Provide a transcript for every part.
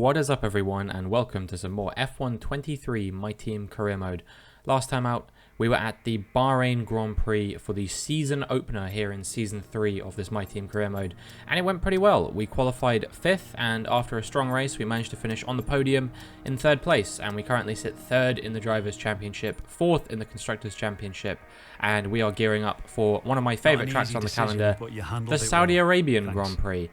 What is up everyone, and welcome to some more F1 23 My Team career mode. Last time out, we were at the Bahrain Grand Prix for the season opener here in season 3 of this My Team career mode, and it went pretty well. We qualified 5th, and after a strong race we managed to finish on the podium in 3rd place, and we currently sit 3rd in the Drivers' Championship, 4th in the Constructors' Championship, and we are gearing up for one of my favourite tracks on the calendar, the Saudi Arabian Grand Prix.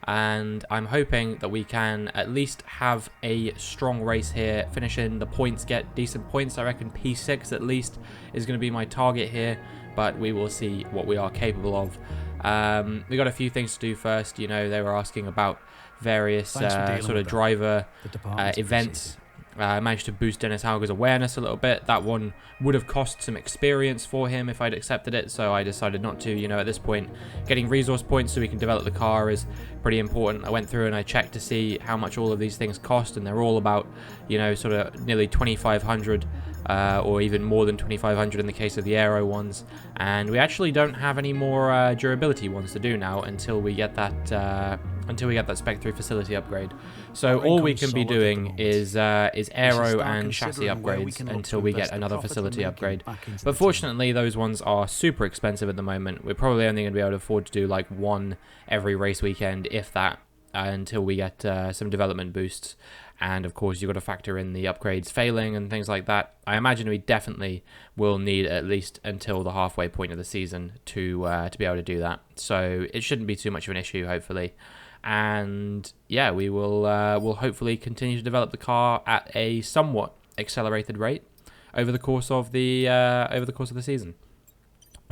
And I'm hoping that we can at least have a strong race here, finish in the points, get decent points. I reckon P6 at least is going to be my target here, but we will see what we are capable of. We got a few things to do first. You know, they were asking about various sort of driver events. I managed to boost Dennis Hauger's awareness a little bit. That one would have cost some experience for him if I'd accepted it, so I decided not to. You know, at this point, getting resource points so we can develop the car is pretty important. I went through and I checked to see how much all of these things cost, and they're all about, you know, sort of nearly 2,500 or even more than 2,500 in the case of the aero ones. And we actually don't have any more durability ones to do now until we get that Spec 3 facility upgrade. So all we can be doing is aero and chassis upgrades until we get another facility upgrade. But fortunately, those ones are super expensive at the moment. We're probably only going to be able to afford to do like one every race weekend, if that, until we get some development boosts. And of course, you've got to factor in the upgrades failing and things like that. I imagine we definitely will need at least until the halfway point of the season to be able to do that. So it shouldn't be too much of an issue, hopefully. And yeah, we will hopefully continue to develop the car at a somewhat accelerated rate over the course of the season.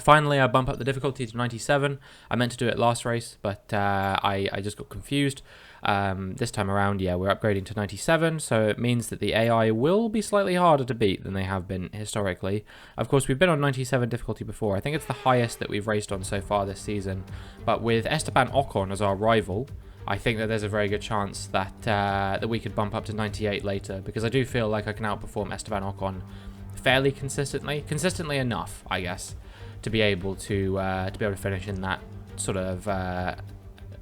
Finally, I bump up the difficulty to 97. I meant to do it last race, but I just got confused. This time around, yeah, we're upgrading to 97, so it means that the AI will be slightly harder to beat than they have been historically. Of course, we've been on 97 difficulty before. I think it's the highest that we've raced on so far this season. But with Esteban Ocon as our rival, I think that there's a very good chance that that we could bump up to 98 later, because I do feel like I can outperform Esteban Ocon fairly consistently enough, I guess, to be able to finish in that sort of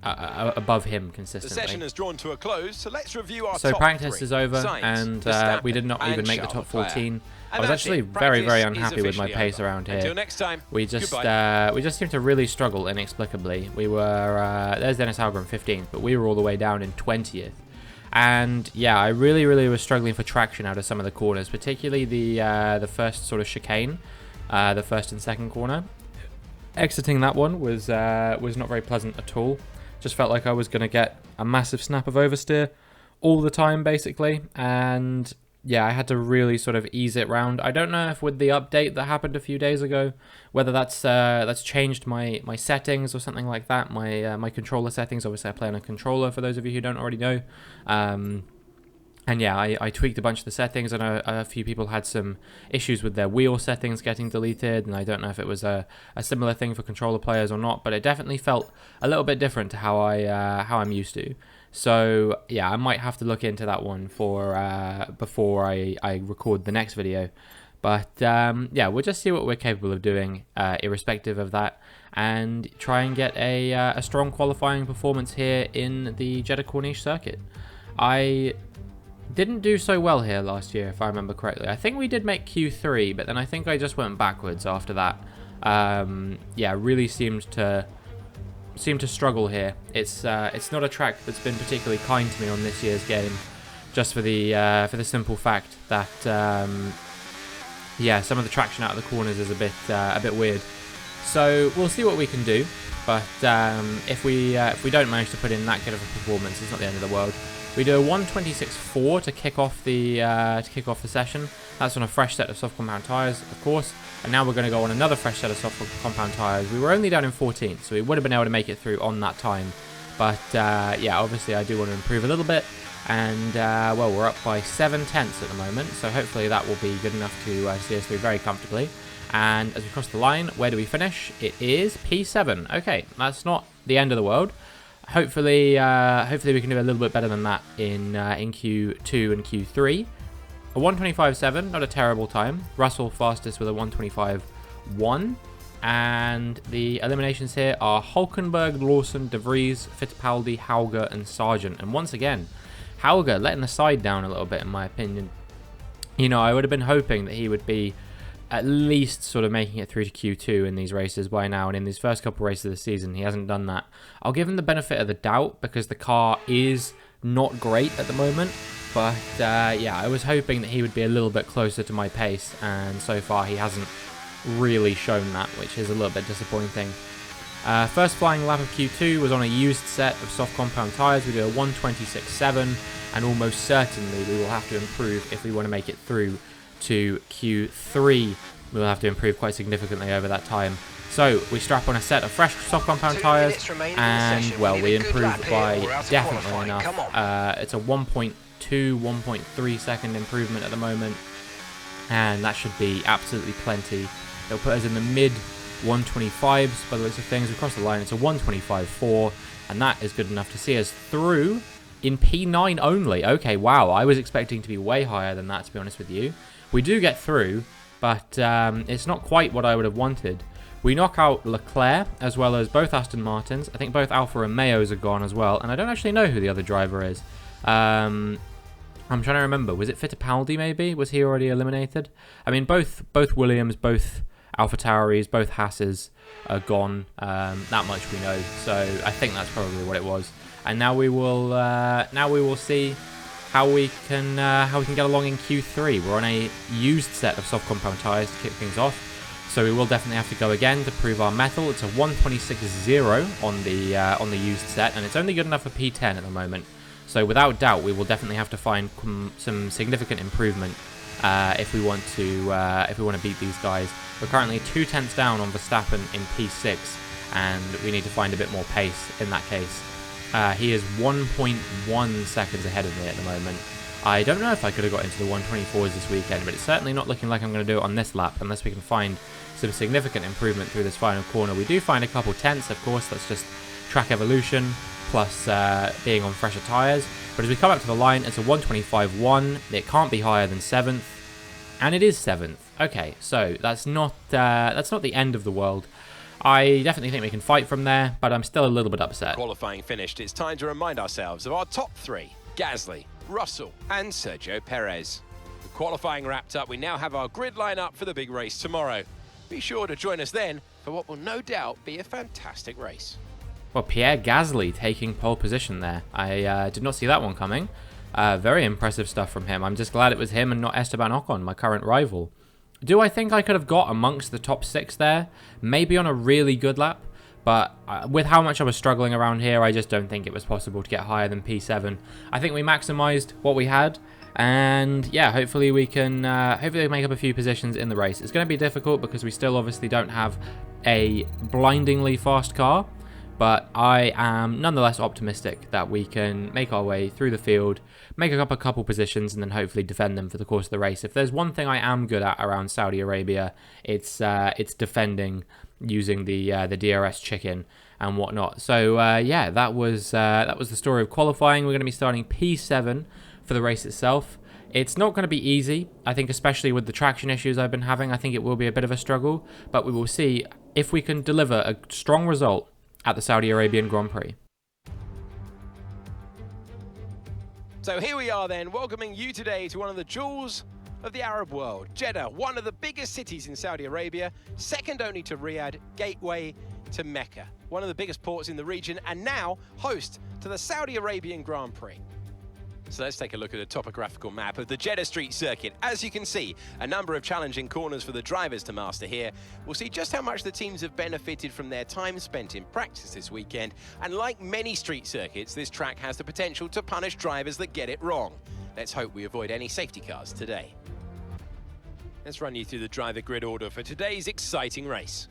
above him consistently. The session has drawn to a close, so let's review our top practice is over, and we did not even make the top 14. I was actually very unhappy with my pace around here. Until next time, we just seemed to really struggle inexplicably. We were there's Dennis Hauger in 15th, but we were all the way down in 20th. And yeah, I really was struggling for traction out of some of the corners, particularly the first sort of chicane, the first and second corner. Exiting that one was not very pleasant at all. Just felt like I was going to get a massive snap of oversteer all the time, basically. And yeah, I had to really sort of ease it round. I don't know if with the update that happened a few days ago, whether that's changed my settings or something like that, my controller settings. Obviously, I play on a controller, for those of you who don't already know. And yeah, I tweaked a bunch of the settings, and a few people had some issues with their wheel settings getting deleted, and I don't know if it was a similar thing for controller players or not, but it definitely felt a little bit different to how I'm used to. So yeah, I might have to look into that one for before I record the next video. But yeah, we'll just see what we're capable of doing, irrespective of that, and try and get a strong qualifying performance here in the Jeddah Corniche circuit. I didn't do so well here last year, if I remember correctly. I think we did make Q3, but then I think I just went backwards after that. Yeah, really seemed to struggle here. It's not a track that's been particularly kind to me on this year's game, just for the simple fact that yeah, some of the traction out of the corners is a bit weird. So we'll see what we can do. But if we don't manage to put in that good of a performance, it's not the end of the world. We do a 126.4 to kick off the session. That's on a fresh set of soft compound tyres, of course. And now we're going to go on another fresh set of soft compound tyres. We were only down in 14th, so we would have been able to make it through on that time. But yeah, obviously I do want to improve a little bit. And well, we're up by 7/10 at the moment, so hopefully that will be good enough to see us through very comfortably. And as we cross the line, where do we finish? It is P7. Okay, that's not the end of the world. Hopefully we can do a little bit better than that in Q2 and Q3. A 125.7, not a terrible time. Russell fastest with a 125.1. And the eliminations here are Hulkenberg, Lawson, De Vries, Fittipaldi, Hauger, and Sargent. And once again, Hauger letting the side down a little bit, in my opinion. You know, I would have been hoping that he would be at least sort of making it through to Q2 in these races by now, and in these first couple races of the season, he hasn't done that. I'll give him the benefit of the doubt because the car is not great at the moment, but yeah, I was hoping that he would be a little bit closer to my pace, and so far he hasn't really shown that, which is a little bit disappointing. First flying lap of Q2 was on a used set of soft compound tyres. We did a 1:26.7, and almost certainly we will have to improve if we want to make it through to Q3. We'll have to improve quite significantly over that time. So we strap on a set of fresh soft compound tyres, and well, we improved by definitely enough. It's a 1.2, 1.3 second improvement at the moment, and that should be absolutely plenty. It'll put us in the mid 125s by the looks of things. We crossed the line. It's a 125.4, and that is good enough to see us through in P9 only. Okay, wow, I was expecting to be way higher than that, to be honest with you. We do get through, but it's not quite what I would have wanted. We knock out Leclerc, as well as both Aston Martins. I think both Alfa Romeos are gone as well, and I don't actually know who the other driver is. I'm trying to remember. Was it Fittipaldi, maybe? Was he already eliminated? I mean, both Williams, both AlphaTauris, both Hasses are gone. That much we know. So I think that's probably what it was. And now we will see how we can get along in Q3. We're on a used set of soft compound tyres to kick things off. So we will definitely have to go again to prove our mettle. It's a 1:26.0 on the used set, and it's only good enough for P10 at the moment. So without doubt, we will definitely have to find some significant improvement if we want to beat these guys. We're currently 2 tenths down on Verstappen in P6, and we need to find a bit more pace in that case. He is 1.1 seconds ahead of me at the moment. I don't know if I could have got into the 124s this weekend, but it's certainly not looking like I'm going to do it on this lap unless we can find some significant improvement through this final corner. We do find a couple tenths, of course. That's just track evolution plus being on fresher tyres. But as we come up to the line, it's a 125.1. It can't be higher than 7th, and it is 7th. Okay, so that's not the end of the world. I definitely think we can fight from there, but I'm still a little bit upset. Qualifying finished. It's time to remind ourselves of our top 3: Gasly, Russell and Sergio Perez. With qualifying wrapped up, we now have our grid line up for the big race tomorrow. Be sure to join us then for what will no doubt be a fantastic race. Well, Pierre Gasly taking pole position there. I did not see that one coming. Very impressive stuff from him. I'm just glad it was him and not Esteban Ocon, my current rival. Do I think I could have got amongst the top 6 there? Maybe on a really good lap. But with how much I was struggling around here, I just don't think it was possible to get higher than P7. I think we maximised what we had. And yeah, hopefully we can make up a few positions in the race. It's going to be difficult because we still obviously don't have a blindingly fast car. But I am nonetheless optimistic that we can make our way through the field, make up a couple positions, and then hopefully defend them for the course of the race. If there's one thing I am good at around Saudi Arabia, it's defending using the DRS chicken and whatnot. So yeah, that was the story of qualifying. We're going to be starting P7 for the race itself. It's not going to be easy, I think, especially with the traction issues I've been having. I think it will be a bit of a struggle, but we will see if we can deliver a strong result at the Saudi Arabian Grand Prix. So here we are then, welcoming you today to one of the jewels of the Arab world. Jeddah, one of the biggest cities in Saudi Arabia, second only to Riyadh, gateway to Mecca. One of the biggest ports in the region, and now host to the Saudi Arabian Grand Prix. So let's take a look at a topographical map of the Jeddah Street Circuit. As you can see, a number of challenging corners for the drivers to master here. We'll see just how much the teams have benefited from their time spent in practice this weekend. And like many street circuits, this track has the potential to punish drivers that get it wrong. Let's hope we avoid any safety cars today. Let's run you through the driver grid order for today's exciting race.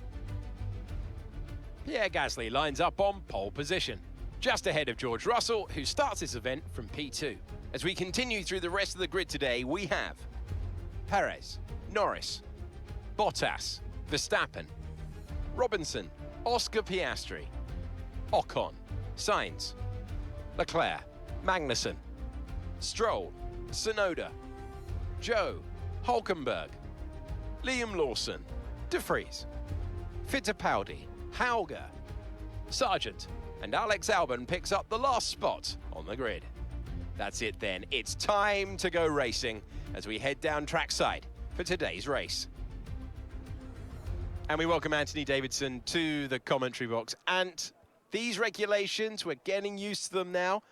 Pierre Gasly lines up on pole position, just ahead of George Russell, who starts this event from P2. As we continue through the rest of the grid today, we have Perez, Norris, Bottas, Verstappen, Robinson, Oscar Piastri, Ocon, Sainz, Leclerc, Magnussen, Stroll, Tsunoda, Joe, Hulkenberg, Liam Lawson, De Vries, Fittipaldi, Hauger, Sargent, and Alex Albon picks up the last spot on the grid. That's it then. It's time to go racing as we head down trackside for today's race. And we welcome Anthony Davidson to the commentary box. And these regulations, we're getting used to them now.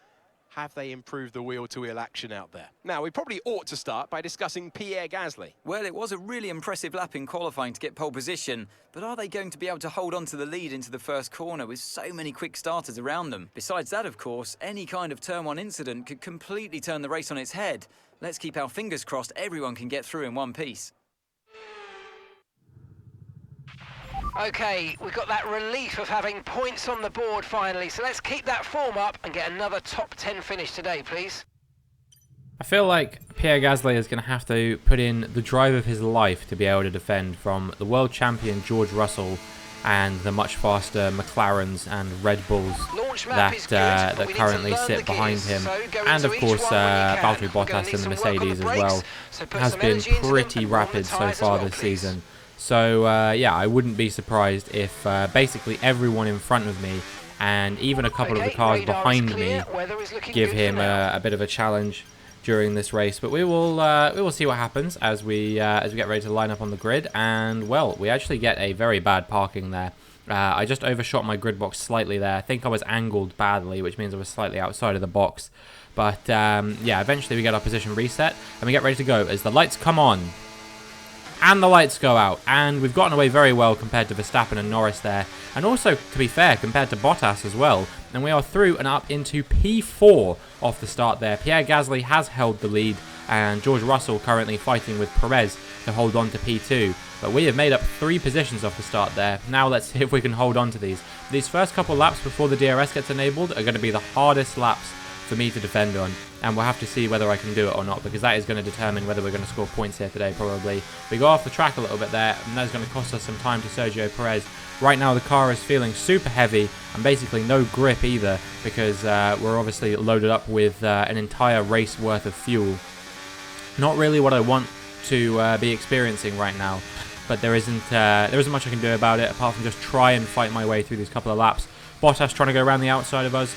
Have they improved the wheel-to-wheel action out there? Now, we probably ought to start by discussing Pierre Gasly. Well, it was a really impressive lap in qualifying to get pole position, but are they going to be able to hold on to the lead into the first corner with so many quick starters around them? Besides that, of course, any kind of turn 1 incident could completely turn the race on its head. Let's keep our fingers crossed everyone can get through in one piece. Okay, we've got that relief of having points on the board finally, so let's keep that form up and get another top 10 finish today, please. I feel like Pierre Gasly is going to have to put in the drive of his life to be able to defend from the world champion George Russell and the much faster McLarens and Red Bulls that currently sit behind him, and of course Valtteri Bottas in the Mercedes as well. Has been pretty rapid so far this season. So yeah, I wouldn't be surprised if basically everyone in front of me and even a couple of the cars behind me give him a bit of a challenge during this race. But we will see what happens as we get ready to line up on the grid. And well, we actually get a very bad parking there. I just overshot my grid box slightly there. I think I was angled badly, which means I was slightly outside of the box. But yeah, eventually we get our position reset and we get ready to go as the lights come on. And the lights go out, and we've gotten away very well compared to Verstappen and Norris there, and also, to be fair, compared to Bottas as well. And we are through and up into P4 off the start there. Pierre Gasly has held the lead, and George Russell currently fighting with Perez to hold on to P2. But we have made up 3 positions off the start there. Now let's see if we can hold on to these. These first couple laps before the DRS gets enabled are going to be the hardest laps for me to defend on, and we'll have to see whether I can do it or not, because that is going to determine whether we're going to score points here today. Probably we go off the track a little bit there, and that's going to cost us some time to Sergio Perez. Right now the car is feeling super heavy and basically no grip either, because we're obviously loaded up with an entire race worth of fuel. Not really what I want to be experiencing right now, but there isn't much I can do about it apart from just try and fight my way through these couple of laps. Bottas trying to go around the outside of us.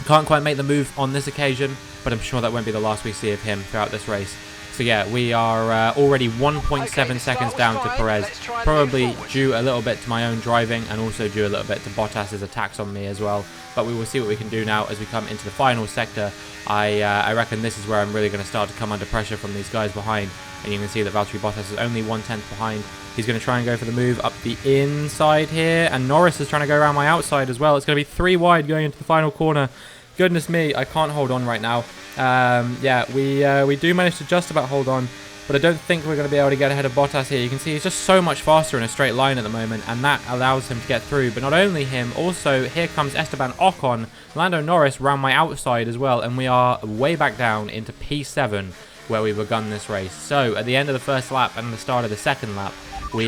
Can't quite make the move on this occasion, but I'm sure that won't be the last we see of him throughout this race. So yeah, we are already 1.7 seconds down to Perez, probably due a little bit to my own driving and also due a little bit to Bottas's attacks on me as well. But we will see what we can do now as we come into the final sector. I reckon this is where I'm really going to start to come under pressure from these guys behind. And you can see that Valtteri Bottas is only 1/10 behind. He's going to try and go for the move up the inside here. And Norris is trying to go around my outside as well. It's going to be 3 wide going into the final corner. Goodness me, I can't hold on right now. Yeah, we do manage to just about hold on, but I don't think we're going to be able to get ahead of Bottas here. You can see he's just so much faster in a straight line at the moment, and that allows him to get through. But not only him, also here comes Esteban Ocon, Lando Norris round my outside as well, and we are way back down into P7 where we begun this race. So at the end of the first lap and the start of the second lap, we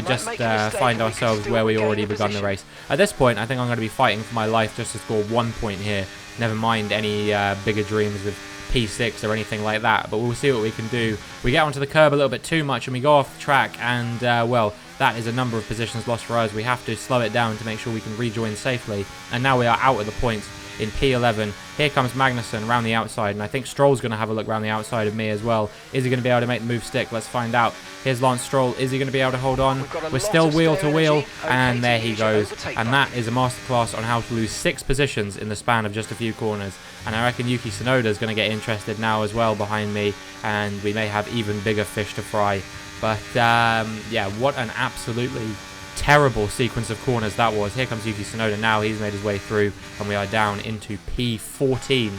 just find ourselves where we already begun the race. At this point, I think I'm going to be fighting for my life just to score 1 point here. Never mind any bigger dreams of P6 or anything like that, but we'll see what we can do. We get onto the curb a little bit too much and we go off the track, and well, that is a number of positions lost for us. We have to slow it down to make sure we can rejoin safely, and now we are out of the points in P11. Here comes Magnussen around the outside, and I think Stroll's going to have a look around the outside of me as well. Is he going to be able to make the move stick? Let's find out. Here's Lance Stroll. Is he going to be able to hold on? We're still wheel to wheel, and there he goes. And that is a masterclass on how to lose 6 positions in the span of just a few corners. And I reckon Yuki Tsunoda is going to get interested now as well behind me, and we may have even bigger fish to fry. But yeah, what an absolutely terrible sequence of corners that was. Here comes Yuki Tsunoda now. He's made his way through, and we are down into P14.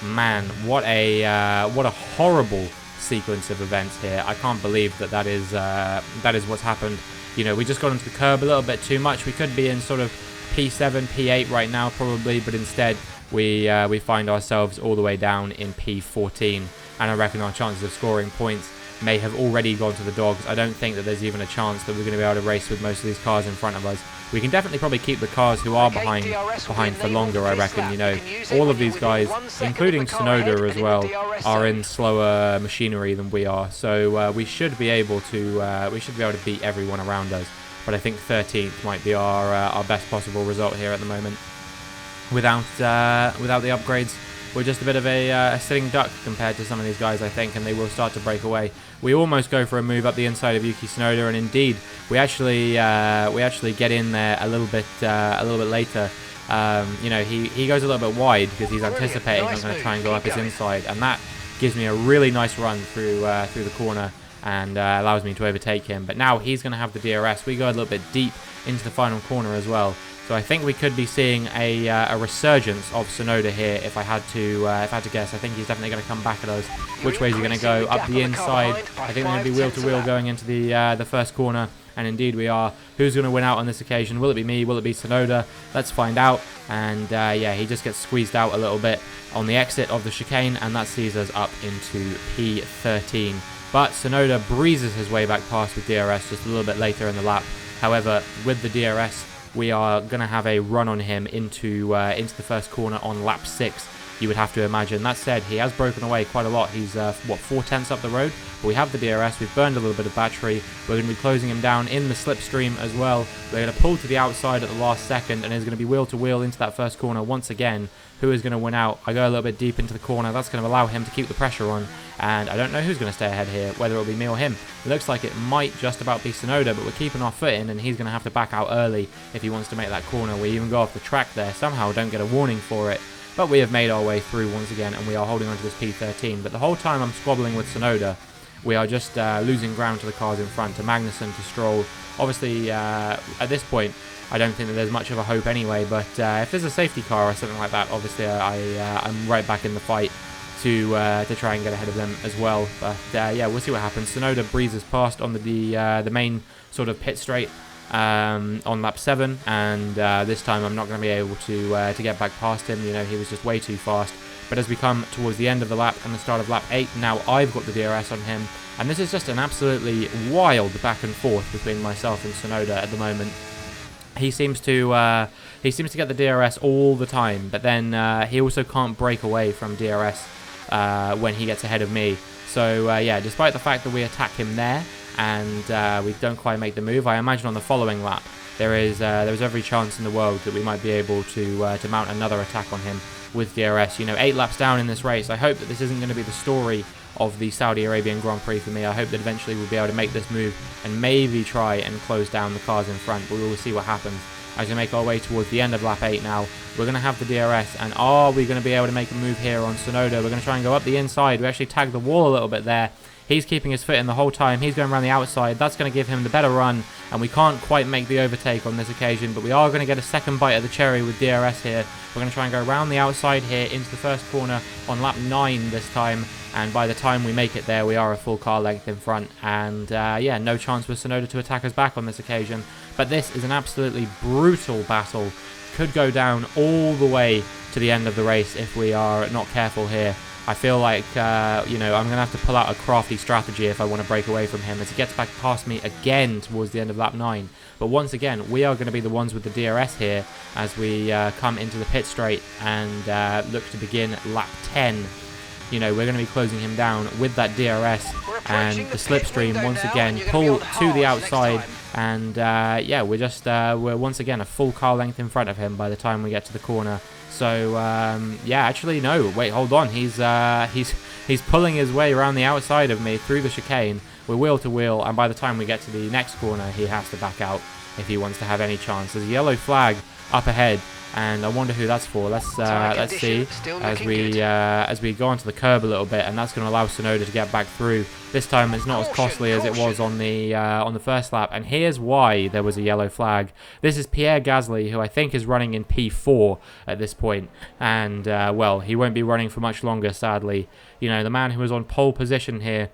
Man, what a horrible sequence of events here. I can't believe that is what's happened. You know, we just got into the curb a little bit too much. We could be in sort of P7, P8 right now probably, but instead we find ourselves all the way down in P14, and I reckon our chances of scoring points may have already gone to the dogs. I don't think that there's even a chance that we're going to be able to race with most of these cars in front of us. We can definitely probably keep the cars who are behind for longer, I reckon. You know, all of these guys, including Tsunoda as well, are in slower machinery than we are. So we should be able to beat everyone around us. But I think 13th might be our best possible result here at the moment. Without the upgrades, we're just a bit of a sitting duck compared to some of these guys, I think, and they will start to break away. We almost go for a move up the inside of Yuki Tsunoda, and indeed, we actually get in there a little bit later. You know, he goes a little bit wide because he's anticipating I'm going to try and go up his inside, and that gives me a really nice run through the corner and allows me to overtake him. But now he's going to have the DRS. We go a little bit deep into the final corner as well. So I think we could be seeing a resurgence of Tsunoda here. If I had to guess, I think he's definitely going to come back at us. Which way is he going to go? Up the inside. I think they're going to be wheel to wheel going into the first corner. And indeed we are. Who's going to win out on this occasion? Will it be me? Will it be Tsunoda? Let's find out. And yeah, he just gets squeezed out a little bit on the exit of the chicane, and that sees us up into P13. But Tsunoda breezes his way back past with DRS just a little bit later in the lap. However, with the DRS, we are going to have a run on him into the first corner on lap 6, you would have to imagine. That said, he has broken away quite a lot. He's, what, 4/10 up the road? But we have the DRS, we've burned a little bit of battery. We're going to be closing him down in the slipstream as well. We're going to pull to the outside at the last second, and is going to be wheel to wheel into that first corner once again. Who is going to win out? I go a little bit deep into the corner. That's going to allow him to keep the pressure on. And I don't know who's going to stay ahead here, whether it'll be me or him. It looks like it might just about be Tsunoda, but we're keeping our foot in, and he's going to have to back out early if he wants to make that corner. We even go off the track there. Somehow don't get a warning for it. But we have made our way through once again, and we are holding on to this P13. But the whole time I'm squabbling with Tsunoda, we are just losing ground to the cars in front, to Magnussen, to Stroll. Obviously, at this point, I don't think that there's much of a hope anyway, but if there's a safety car or something like that, obviously I'm right back in the fight to try and get ahead of them as well. But yeah, we'll see what happens. Tsunoda breezes past on the main sort of pit straight on lap 7, and this time I'm not going to be able to get back past him. You know, he was just way too fast. But as we come towards the end of the lap and the start of lap 8, now I've got the DRS on him, and this is just an absolutely wild back and forth between myself and Tsunoda at the moment. He seems to get the DRS all the time, but then he also can't break away from DRS when he gets ahead of me. So yeah, despite the fact that we attack him there and we don't quite make the move, I imagine on the following lap there is every chance in the world that we might be able to mount another attack on him with DRS. You know, 8 laps down in this race. I hope that this isn't going to be the story of the Saudi Arabian Grand Prix for me. I hope that eventually we'll be able to make this move and maybe try and close down the cars in front, but we will see what happens as we make our way towards the end of lap 8 now. We're going to have the DRS, and are we going to be able to make a move here on Tsunoda? We're going to try and go up the inside. We actually tagged the wall a little bit there. He's keeping his foot in the whole time. He's going around the outside. That's going to give him the better run, and we can't quite make the overtake on this occasion, but we are going to get a second bite of the cherry with DRS here. We're going to try and go around the outside here into the first corner on lap 9 this time, and by the time we make it there, we are a full car length in front, and yeah, no chance for Tsunoda to attack us back on this occasion. But this is an absolutely brutal battle. Could go down all the way to the end of the race if we are not careful here. I feel like, you know, I'm going to have to pull out a crafty strategy if I want to break away from him as he gets back past me again towards the end of lap 9. But once again, we are going to be the ones with the DRS here as we come into the pit straight and look to begin lap 10. You know, we're going to be closing him down with that DRS and the slipstream once again, pull to the outside, and yeah, we're once again a full car length in front of him by the time we get to the corner. So yeah, actually no, wait, hold on, he's pulling his way around the outside of me through the chicane. We're wheel to wheel, and by the time we get to the next corner, he has to back out if he wants to have any chance. There's a yellow flag up ahead, and I wonder who that's for. Let's see as we go onto the curb a little bit, and that's going to allow Tsunoda to get back through. This time it's not as costly as it was on the first lap, and here's why there was a yellow flag. This is Pierre Gasly, who I think is running in P4 at this point, and well, he won't be running for much longer, sadly. You know, the man who was on pole position here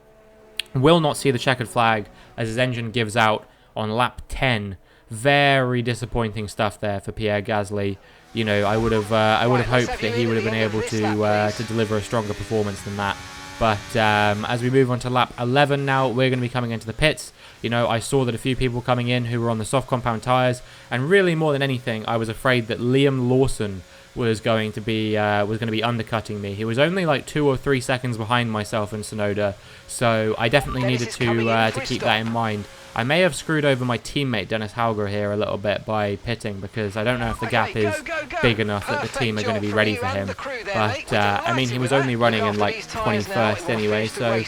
will not see the checkered flag as his engine gives out on lap 10. Very disappointing stuff there for Pierre Gasly. You know, I would have hoped that he would have been able to deliver a stronger performance than that. But as we move on to lap 11 now, we're going to be coming into the pits. You know, I saw that a few people coming in who were on the soft compound tyres, and really more than anything, I was afraid that Liam Lawson was going to be undercutting me. He was only like 2 or 3 seconds behind myself and Tsunoda, so I definitely needed to keep that in mind. I may have screwed over my teammate Dennis Hauger here a little bit by pitting, because I don't know if the gap is big enough that the team are going to be ready for him. But I mean, he was only running in like 21st anyway, so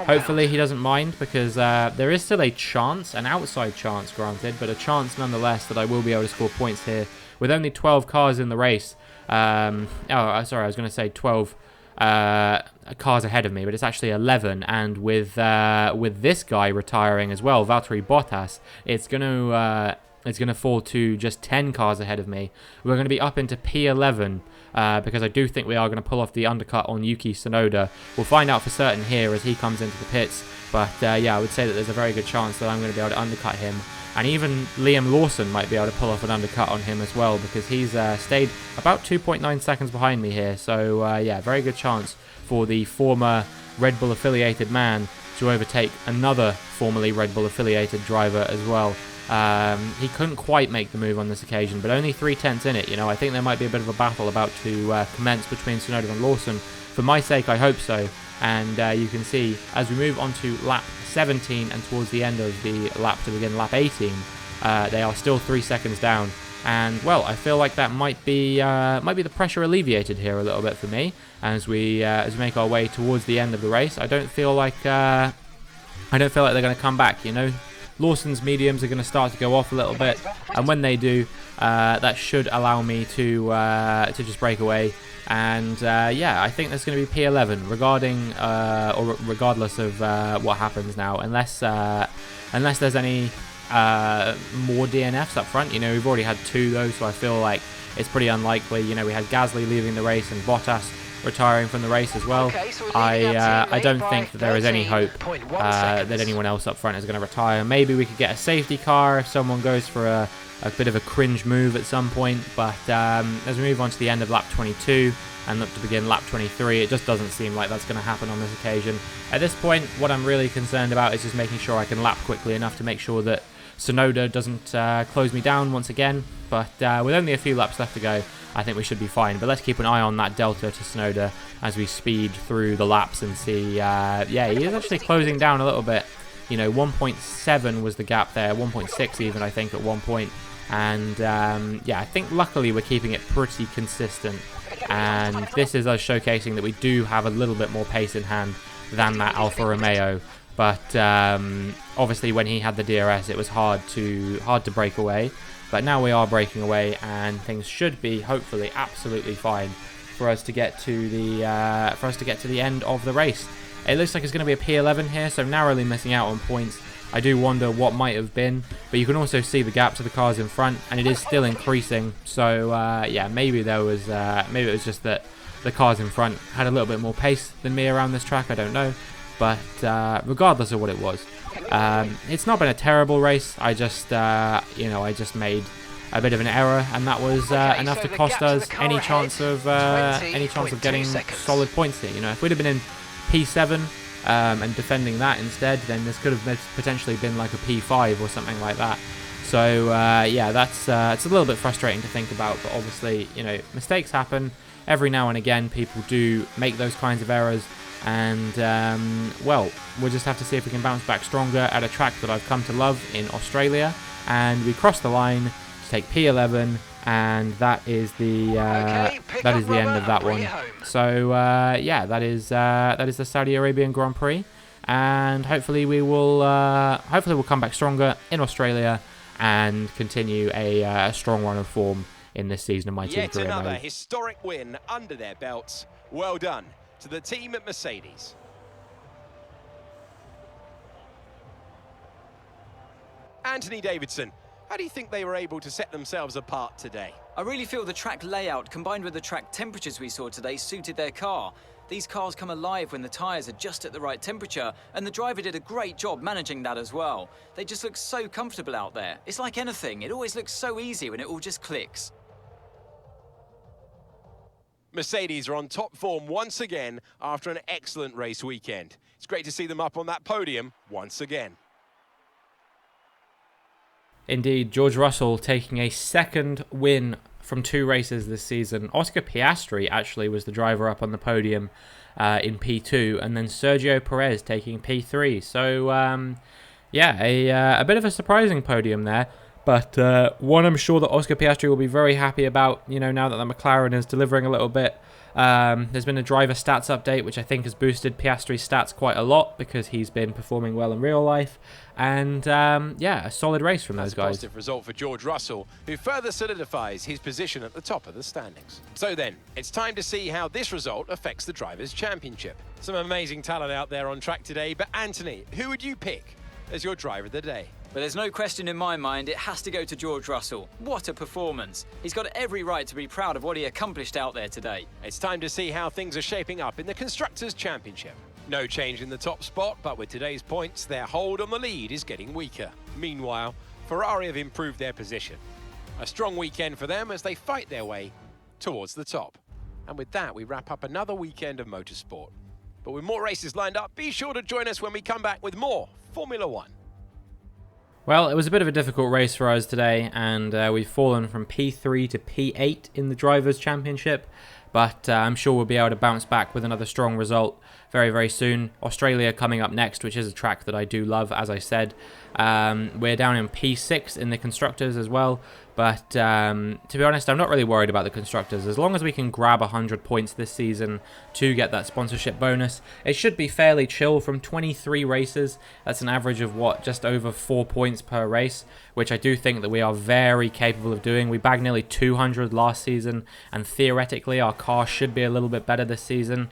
hopefully he doesn't mind, because there is still a chance, an outside chance granted, but a chance nonetheless that I will be able to score points here with only 12 cars in the race. Oh, sorry, I was going to say 12 cars ahead of me, but it's actually 11, and with this guy retiring as well, Valtteri Bottas, it's gonna fall to just 10 cars ahead of me. We're going to be up into P11 because I do think we are going to pull off the undercut on Yuki Tsunoda. We'll find out for certain here as he comes into the pits, but yeah, I would say that there's a very good chance that I'm going to be able to undercut him. And even Liam Lawson might be able to pull off an undercut on him as well, because he's stayed about 2.9 seconds behind me here. So yeah, very good chance for the former Red Bull affiliated man to overtake another formerly Red Bull affiliated driver as well. He couldn't quite make the move on this occasion, but only 3/10 in it. You know, I think there might be a bit of a battle about to commence between Tsunoda and Lawson. For my sake, I hope so. And you can see as we move on to lap 17 and towards the end of the lap to begin lap 18, they are still 3 seconds down. And well, I feel like that might be the pressure alleviated here a little bit for me as we make our way towards the end of the race. I don't feel like they're going to come back. You know, Lawson's mediums are going to start to go off a little bit, and when they do, that should allow me to just break away. And yeah, I think there's going to be P11 regardless of what happens now, unless there's any more DNFs up front. You know, we've already had 2 though, so I feel like it's pretty unlikely. You know, we had Gasly leaving the race and Bottas retiring from the race as well. I don't think that there is any hope that anyone else up front is going to retire. Maybe we could get a safety car if someone goes for a bit of a cringe move at some point, but as we move on to the end of lap 22 and look to begin lap 23, it just doesn't seem like that's going to happen on this occasion. At this point, what I'm really concerned about is just making sure I can lap quickly enough to make sure that Tsunoda doesn't close me down once again, but with only a few laps left to go, I think we should be fine. But let's keep an eye on that delta to Tsunoda as we speed through the laps and see, yeah, he is actually closing down a little bit. You know, 1.7 was the gap there, 1.6 even, I think, at one point. And yeah, I think luckily we're keeping it pretty consistent. And this is us showcasing that we do have a little bit more pace in hand than that Alfa Romeo. But obviously when he had the DRS, it was hard to break away. But now we are breaking away, and things should be hopefully absolutely fine for us to get to the end of the race. It looks like it's going to be a P11 here, so narrowly missing out on points. I do wonder what might have been, but you can also see the gap to the cars in front, and it is still increasing. So yeah, maybe it was just that the cars in front had a little bit more pace than me around this track. I don't know, but regardless of what it was, it's not been a terrible race. I just made a bit of an error, and that was enough to cost us any chance of getting solid points here. You know, if we'd have been in P7 and defending that instead, then this could have potentially been like a P5 or something like that. So yeah, that's it's a little bit frustrating to think about, but obviously, you know, mistakes happen every now and again. People do make those kinds of errors, and well, we'll just have to see if we can bounce back stronger at a track that I've come to love in Australia. And we cross the line to take P11, and that is the end of that one. So yeah, that is the Saudi Arabian Grand Prix, and hopefully we'll come back stronger in Australia and continue a strong run of form in this season of my team career mode. Yet another historic win under their belts. Well done to the team at Mercedes. Anthony Davidson, how do you think they were able to set themselves apart today? I really feel the track layout combined with the track temperatures we saw today suited their car. These cars come alive when the tyres are just at the right temperature, and the driver did a great job managing that as well. They just look so comfortable out there. It's like anything, it always looks so easy when it all just clicks. Mercedes are on top form once again after an excellent race weekend. It's great to see them up on that podium once again. Indeed, George Russell taking a second win from 2 races this season. Oscar Piastri actually was the driver up on the podium in P2, and then Sergio Perez taking P3. So yeah, a bit of a surprising podium there. But one I'm sure that Oscar Piastri will be very happy about, you know, now that the McLaren is delivering a little bit. There's been a driver stats update, which I think has boosted Piastri's stats quite a lot because he's been performing well in real life. And, yeah, a solid race from those guys. Positive result for George Russell, who further solidifies his position at the top of the standings. So then, it's time to see how this result affects the Drivers' Championship. Some amazing talent out there on track today, but Anthony, who would you pick as your driver of the day? But there's no question in my mind, it has to go to George Russell. What a performance. He's got every right to be proud of what he accomplished out there today. It's time to see how things are shaping up in the Constructors' Championship. No change in the top spot, but with today's points, their hold on the lead is getting weaker. Meanwhile, Ferrari have improved their position. A strong weekend for them as they fight their way towards the top. And with that, we wrap up another weekend of motorsport. But with more races lined up, be sure to join us when we come back with more Formula One. Well, it was a bit of a difficult race for us today, and we've fallen from P3 to P8 in the Drivers' Championship, but I'm sure we'll be able to bounce back with another strong result very, very soon. Australia coming up next, which is a track that I do love, as I said. We're down in P6 in the Constructors as well, but to be honest, I'm not really worried about the Constructors. As long as we can grab 100 points this season to get that sponsorship bonus, it should be fairly chill. From 23 races, that's an average of, what, just over 4 points per race, which I do think that we are very capable of doing. We bagged nearly 200 last season, and theoretically our car should be a little bit better this season.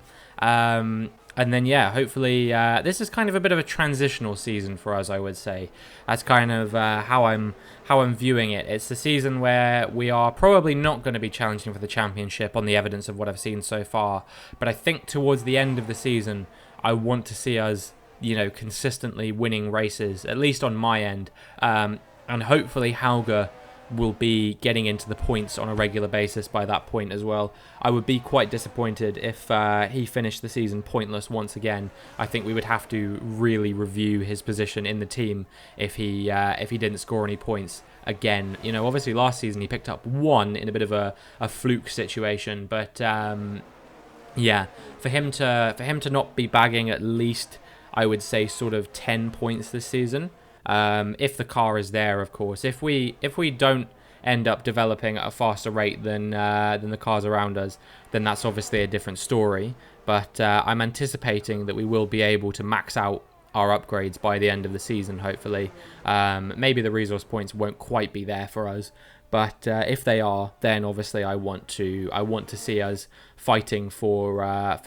And then, yeah, hopefully this is kind of a bit of a transitional season for us, I would say. That's kind of how I'm viewing it. It's the season where we are probably not going to be challenging for the championship on the evidence of what I've seen so far. But I think towards the end of the season, I want to see us, you know, consistently winning races, at least on my end. And hopefully Hauger will be getting into the points on a regular basis by that point as well. I would be quite disappointed if he finished the season pointless once again. I think we would have to really review his position in the team if he didn't score any points again. You know, obviously last season he picked up 1 in a bit of a fluke situation, but yeah, for him to not be bagging at least, I would say, sort of 10 points this season. If the car is there, of course. If we don't end up developing at a faster rate than the cars around us, then that's obviously a different story. But I'm anticipating that we will be able to max out our upgrades by the end of the season, hopefully. Maybe the resource points won't quite be there for us, but if they are, then obviously I want to see us fighting for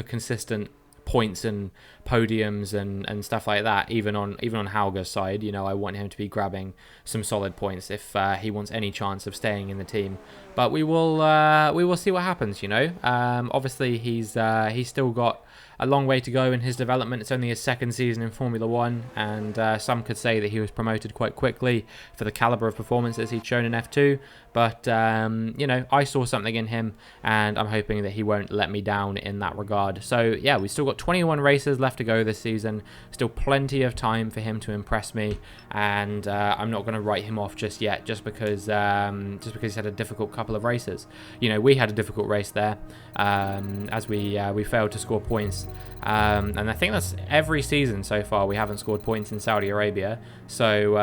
consistent points and podiums and stuff like that. Even on Hauger's side, you know, I want him to be grabbing some solid points if he wants any chance of staying in the team. But we will see what happens. You know, obviously he's still got a long way to go in his development. It's only his 2nd season in Formula One, and some could say that he was promoted quite quickly for the caliber of performances he'd shown in F2. But, you know, I saw something in him, and I'm hoping that he won't let me down in that regard. So, yeah, we've still got 21 races left to go this season. Still plenty of time for him to impress me, and I'm not going to write him off just yet, just because he's had a difficult couple of races. You know, we had a difficult race there, as we failed to score points. And I think that's every season so far we haven't scored points in Saudi Arabia. So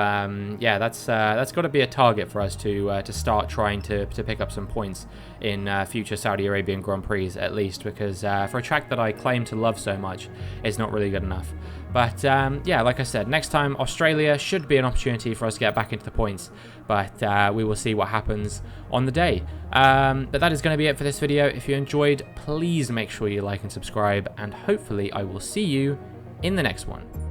yeah, that's got to be a target for us to start trying to pick up some points in future Saudi Arabian Grand Prix, at least, because for a track that I claim to love so much, it's not really good enough. But yeah, like I said, next time Australia should be an opportunity for us to get back into the points, but we will see what happens on the day. But that is going to be it for this video. If you enjoyed, please make sure you like and subscribe, and hopefully I will see you in the next one.